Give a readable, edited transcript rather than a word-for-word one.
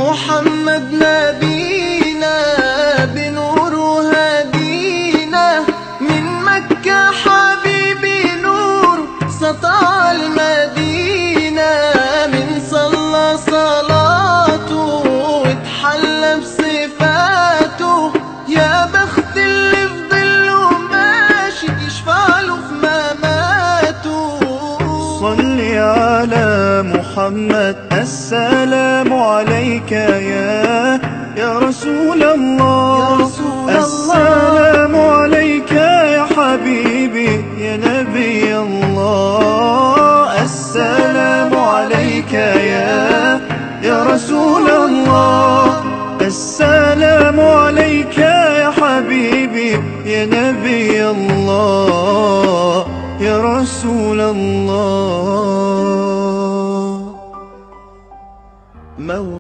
محمد نبينا بنور هدينا، من مكة حبيبي نور سطع المدينة، من صلى صلاته واتحلى بصفاته، يا بخت اللي في ظله ماشي يشفع له في مماته. صل على محمد السلام عليك يا رسول الله، السلام عليك يا حبيبي يا نبي الله، السلام عليك يا رسول الله، السلام عليك يا حبيبي يا نبي الله يا رسول الله.